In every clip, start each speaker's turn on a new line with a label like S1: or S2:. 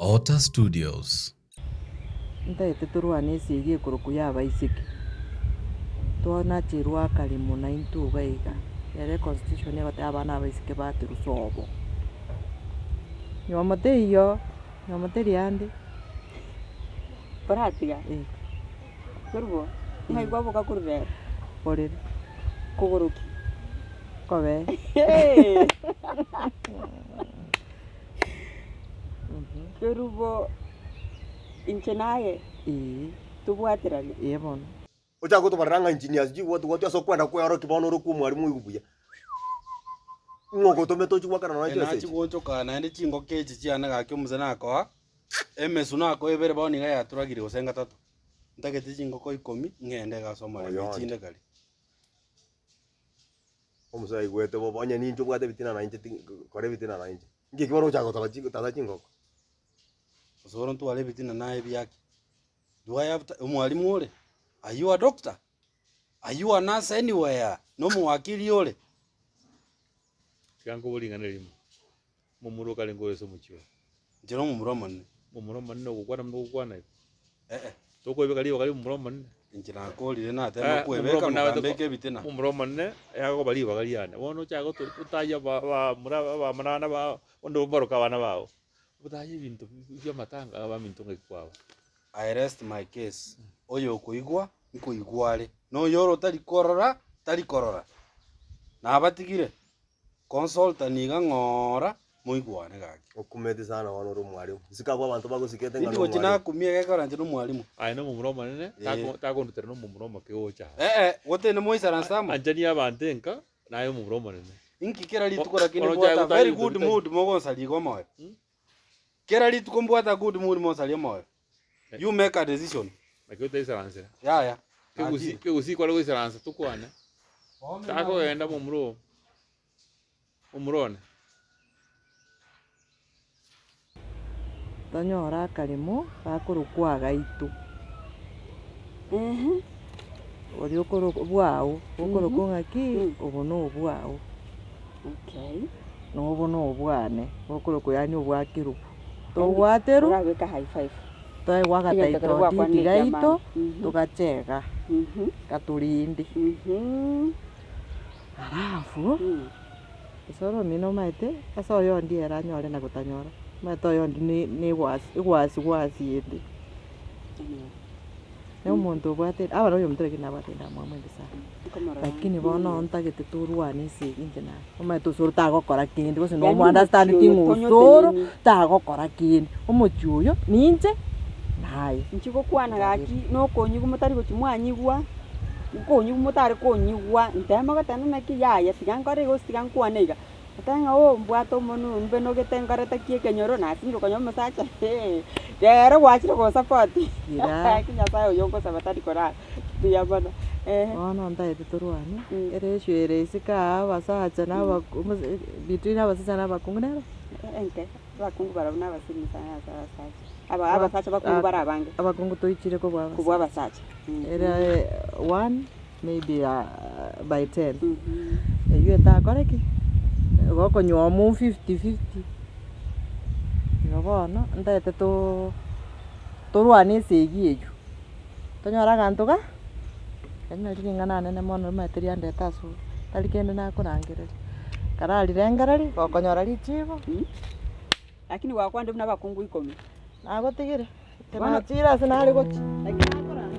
S1: Ota Studios.
S2: Ntaite turwanisi igie kuruku ya baisiki. Tuona chirwa kalimu na intu baiga. Yare constitution yote abana baisiki batiru sobo. Nyomote iyo, nyomote riandi.
S3: Paratiga. Kurbo. Ngai gwabo kakurbe.
S2: Orere.
S3: Kuguruki.
S2: Kobe.
S3: Kurbo. Inchenaye. Tubwatirani.
S2: Yebon.
S4: Ucha kutubaranga engineers ji watu asokwenda kwaro kibono ruku mwalimu igubuya. Ngoko tometo chwa kana na
S5: chese. Na chigoncho kana ndi chingo kechi chiana gakyo muzana ko. Emesuna ko ebere boni ga yaturagire usenga tatu. Ntagete chingo ko 10 ngende ga soma chinde kali.
S4: Omusai gwete bo bonye ninjo bwate bitina na inje kore bitina na inje. Ngi kiboro cha gotala chingo tata chingo.
S5: Osoro ntu wale bitina na ebi yake. Do I have mwalimu ule? Are you a doctor? Are you a nurse anywhere? No muwakili ule.
S6: Tikango bulingana limu. Mumuro kale ngoyeso muchiwa.
S5: Njero mumuro manne.
S6: Mumuro manne okukwana mukukwana. Toko ebekali bakali mumuro manne.
S5: Njira kolire na tema kwebeka mukambeke bitina.
S6: Mumuro manne yako bali bakali yana. Wono chago tutaya ba muraba ba manana ba ondo boroka bana bao. Butaye bintu bya matanga aba mintu ngekwawo.
S5: I rest my case. Oyo kuigwa nkuigware. No yoro tali korora. Na abatigire. Consulta niga ngora muigwane gaki.
S4: Okumete sana wano ro mwalimu. Sikabwa abantu bagusikete ngano.
S5: Ndiko china kumie gakora nje no mwalimu.
S6: Ai no mumuro manene tako ndutera no mumuro makeocha.
S5: Wote ne moisara nsama.
S6: Anjani abantenka nayo mumuro manene.
S5: Inki kera litukora kini bota very good mood mogo sali gomo. Kera litukombwata good mood mo sali moyo. You make a decision.
S6: Makyo taisaranse.
S5: Ya.
S6: Kegusi kwa lego isaranse tukwane. Tako enda mumuro. Umurone.
S2: Tonyora kalimu bakurukwa gaitu. Ori okoro bwao, okoro kongaki, obono obwao.
S3: Okay.
S2: No obono obwane, okoro kuyani obwakiru. Togwateru.
S3: Urabeka high five.
S2: Toi wakataito titi gaito, tukachega. Katurindi. Halafu. Soro mino maite, kaso yondi era nyore na kutanyora. Maito yondi ni wasi yende. Ne umuntu bwate, aba royo mtore kina bate na mwa mwende sana. Lakini bono ontagete turwane singe na. Maito soro tagokora kindi, bose no understand kingu soro tagokora kindi. Omochuyo ninje naye.
S3: Nchiko kwana gaki no konyi kumutari kuchimwanyigwa. Konyi kumutari konyigwa. Ntema gatana na kiyaya tigankore go tigankwanega. Atanga mbwato monu mbeno getengareta kiekenyoro na singo konyo masacha. Dere wachiro go support.
S2: Ira
S3: kinya sayo yongo sabatari kora. Tuyabana.
S2: Ono ndaite turwane. Ere shwere sika abasacha na between abasacha na bakungunero.
S3: Enke bakungu barabuna basiri sana sana. Abasacha bakungu barabange.
S2: Abakungu toichire ko baba.
S3: Kubwa abasacha.
S2: Ere 1 maybe by 10. You ta koreki. Goko nyomu 50-50. Yobono ndaite turwane segieju. Tonyora gantuga. Kanya ringana nene mono materia ndeta su. Talikende na kurangirira. Karali rengarari gokonyora richigo.
S3: Lakini wakwande mna bakungu 10.
S2: Nago tigire. Tema tira sinari gochi.
S3: Lakini akora.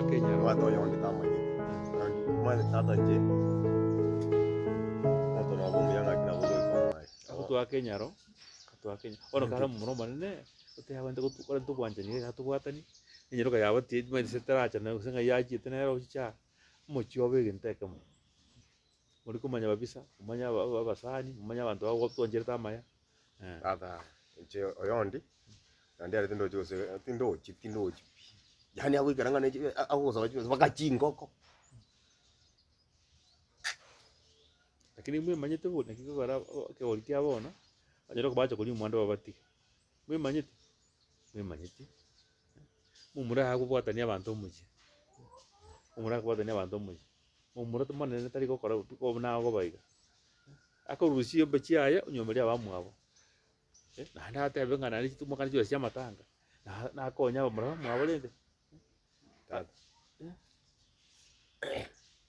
S6: Kenya
S4: watu yondi kama hivi. Mwana tata nje. Watu na bungu yanga kina bugo kwa mai.
S6: Watu wa Kenya ro. Watu wa Kenya. Ono kara mumuro manene. Ote abande ko tukora tubwanje ni gatu bwatani. Nyero ka yabati mwe setara cha na usenga yaji tenero chicha. Mochiwa bege nteka mo. Muri kumanya babisa, kumanya babasani, kumanya abantu abo twongera tamaya.
S4: Tata nje oyondi. Nandi ari tindo chipi. Yani awe garanga ne ako sawa chipi bakachingoko.
S6: Lakini mwe manyete bo nakiko gara ke olkia bona. Anyero ko bacho kuli mwanda babati. mwemanyeti mumura hakubwatania abantu omuche mumura hakubwatania abantu omuche mumura tumonene tari gokora nago gobaiga akorusia mbechi aya onyomeria abamwabo naende atebe ng'a nari chitumokani chionsi chia amatanga nakonya abamura bamwabo rende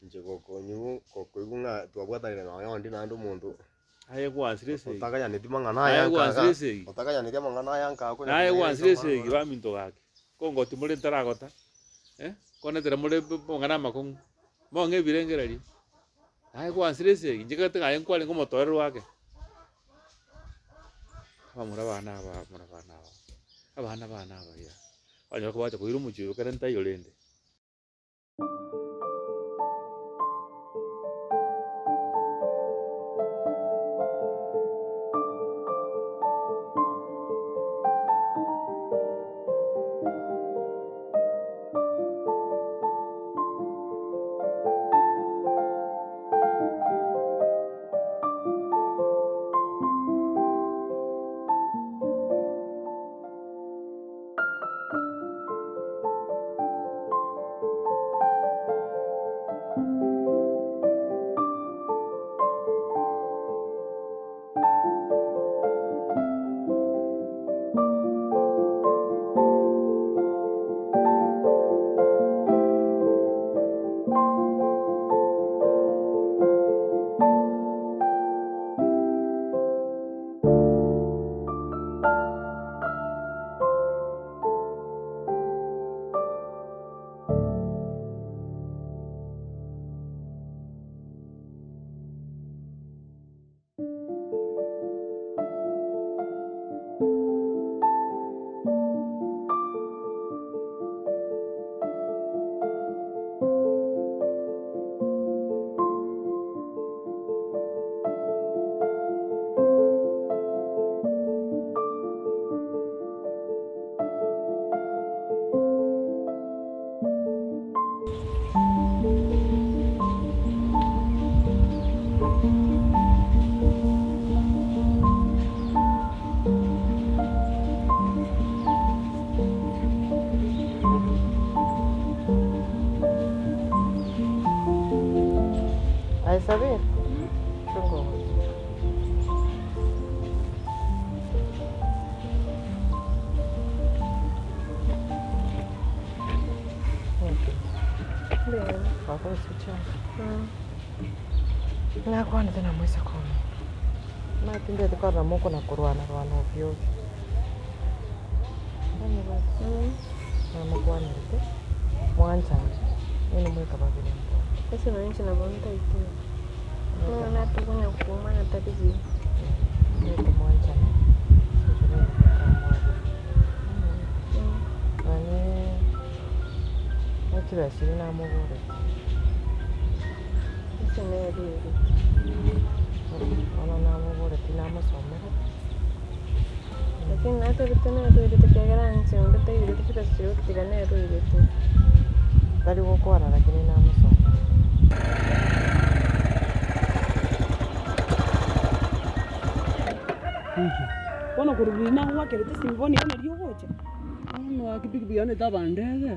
S4: nche gokoigwa ng'a twabwatanire na yondi naende omonto
S6: aye gwansire esegi
S4: otakayaneti mang'ana
S6: aye gwansire esegi
S4: otakayaneti amang'ana aya nkako
S6: naye gwansire esegi baminto gake kongoti muri ntaragota konetera muri mong'ana amakong'u mong'e ebirengererio naye gwansire esegi njigete ng'aye nkware ng'omotorero wake abamura abana aba ya banyora kobacha koira omochio kere ntayo rende
S2: saber? Chungwa.
S1: Ndio.
S2: Wako usicha. Na kwani tena mwezi kumi. Na tinda tukara moko na kurwana ovyo. Nani basi? Na mkwani ndio. Mwanza. Nini mweka babili.
S1: Sasa wananchi na bonta itu. Na tukunya kuuma na tatizo.
S2: Ndio mwanza. Kila siri na Maburu.
S1: Sasa naye ndio.
S2: Ona na Maburu tina masomo.
S1: Lakini hata kitana ndio tukiagara nje ndio tayari tukifika sio tukigana ndio ile tu.
S2: Bali wokora lakini na masomo.
S3: Bona kurudi na wake leta simboni kana ndio hoja.
S7: No akipiki ane tabandege.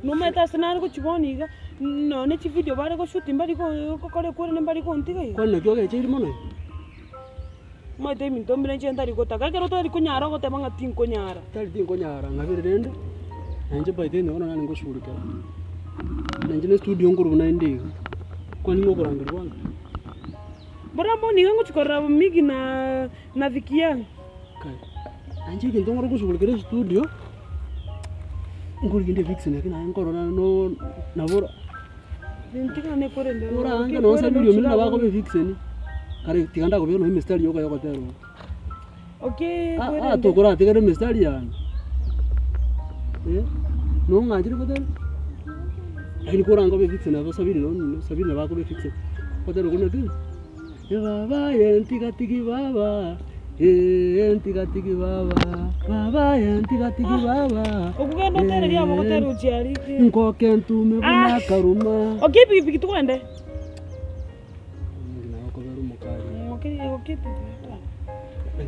S3: No meta sinari ko chiboni ga no ne chi video bare ko shoot mbari ko kore kore ne mbari ko ntiga
S7: Kwa nne kyoge chiri mono.
S3: Ma te min tombira nche ndari ko taka kero to ri ko nyara ko te manga tin ko nyara.
S7: Tali tin ko nyara ngabire rende. Nje baite ne ona nani ngo shurika. Nje ne studio nguru na ndi. Kwa nini ngo rangi rwanda?
S3: Bara mo ni ngo chikora migi na vikia.
S7: Kai. Nje kinto ngoro ko shurika studio. Nguru ginde fix ne kina ngoro no na bora.
S3: Ntiga ne kore ndo.
S7: Ora anga no sa video mina bako be fix ni. Kare tiganda ko byo no mistari yoko yoko tero.
S3: Okay, kore.
S7: To kora tigare mistari ya. No ngajiri ko tero. Ai ko rango be fix na so sabiri na bako be fix. Ko tero ko na tu. Ye baba ye ntiga tigi baba. Ntiga tigi baba. Baba ye ntiga tigi baba.
S3: Okugenda tere lya bako tero chiari.
S7: Nko kentume buna karuma.
S3: Okay, piki tukwende.
S7: Ngina ko beru mukari.
S3: Okay, piki.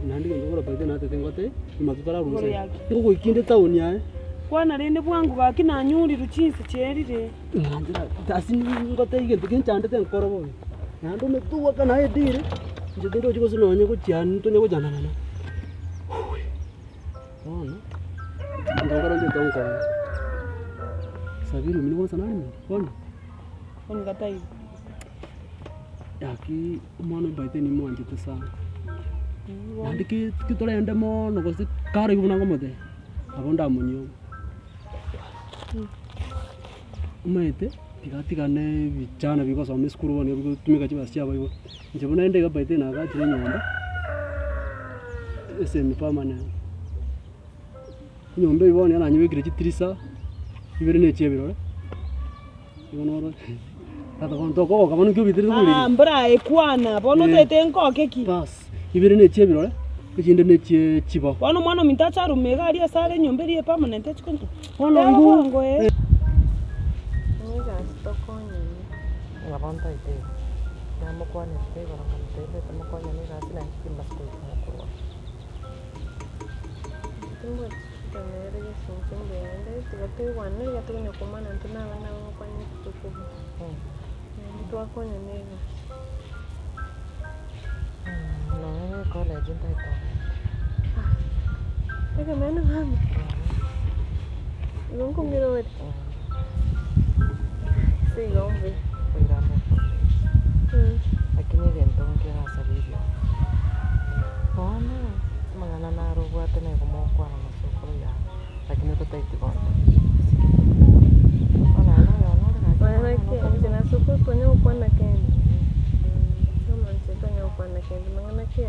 S7: Nandi ngora baite na tete ngote imatutara
S3: Ngoro
S7: rusa.
S3: yake.
S7: Ngo ikinde town yae.
S3: Kwana rende bwangu gakina nyuri ruchinse cherire.
S7: Nandira tasini ngote igente kinchande ten korobo. Nando metuwa kana edire. Nje ndo chiko sino onye kuchian to nye kujana nana. Oh no. Ngora nje tonko. Sabiru mini wasa nani? Kona.
S3: Koni gatai.
S7: Yaki umano baite ni mwanje sana. Nandi kitole ende mono kosi kare kubuna ngomote. Abonda munyo. Umaite tigatigane bichana bigosoma skuru bone bitumika kibasya bayo. Nje bona ende ga baite na ga tire nyomba. Ese mi permanent. Nyomba ibone ana nyibekire kitrisa. Ibere ne chebiro. Ibonoro. Tata kon toko kamano kyo bitire kuri.
S3: Mbra ekwana bono tete nkoke ki.
S7: Bas. Ibere ne chebiro. Kujinde ne chibo.
S3: Bono mwana mintacha rumega ali asare nyomba ri permanent chikonto.
S7: Bono ngo.
S1: Ni ga stokonya.
S2: Ngabanta ite. Namo kwane te baramante te tamo kwane ni rasi na kimba ko ko.
S1: Tumbo tenere ya sinchenge ende tigate wane ya tunya komana ntuna wana kwanye tukubu. Mtu akonya nega.
S2: No, college ntaito.
S1: Ega mena mami. Nunca miro ver. Sí, hombre.
S2: Kuirame. Lakini dentro ngira sabirio. Ona mangana na robo atene como kwa na masoko ya. Lakini tutaiti bonda. Ona na.
S1: Wana ke jina soko tonya ukwana kendi. No manche tonya ukwana kendi mangana ke.